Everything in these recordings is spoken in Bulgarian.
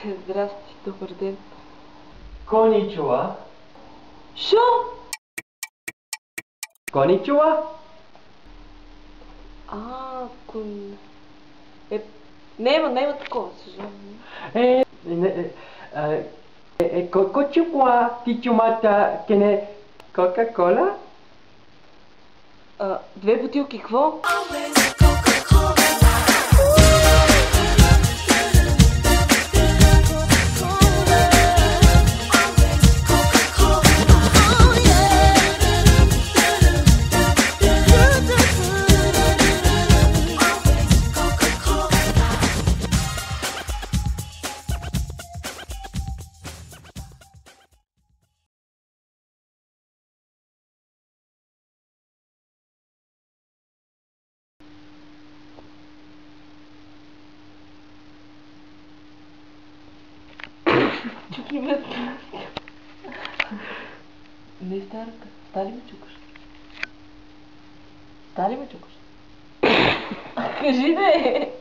Здрасти, добър ден. Коничуа. Шо? Коничуа. Кон... Няма такова, съжалявам. Кочукуа тичумата кене Кока-кола? 2 бутилки, какво? Чукни ме. Не, старка. Стали ме чукаш. Стали ме чукаш. Кажи де!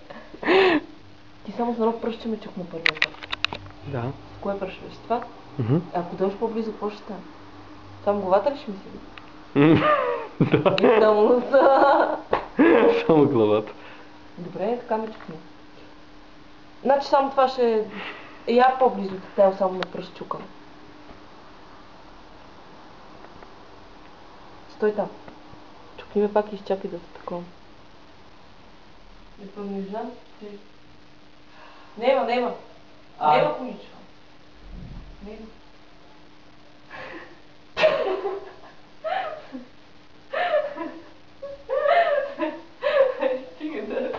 Ти само с едно пръще ме чукна първия път. Да. С кое пръще? С това? Ако дойдеш по-близо, какво ще стане? Само главата ли ще ми седи? Да. Само носа. Само главата. Добре, така ме чукни. Значи само това ще... Я по-близо, тя само на пръст чукам. Стой там. Чукни ме пак и изчакай да се такова. Не знам. Нема. Нема, коничка. Нема. Стига да...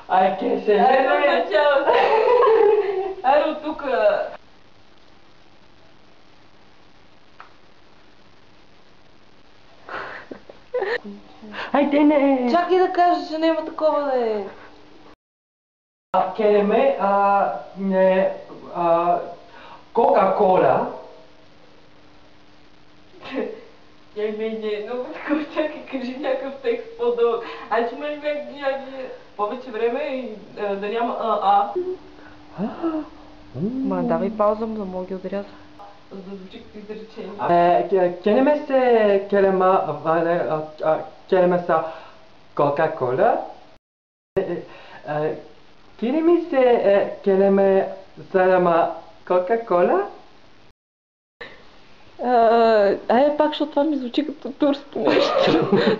Ай, ке се... Айде от началото. Айде от тука. Айде, не! Чакай да кажа, че няма такова да е. Кереме, Кока-кола. Не, много такова, чакай, кажи някакъв текст по-дълъг. Че ме някакви повече време и да няма Ма, давай пауза, за да мога ги отряза. За да звучи като изречение. Кереме се Кока-кола. Кереме се зарама Кока-кола. Пак, защото това ми звучи като турско нещо.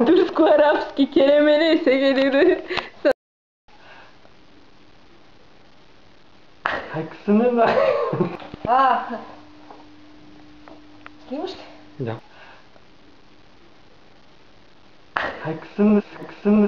Турско-арабски керемели, сега ли да... Хексънена. Снимаш ли? Да. Хексънена.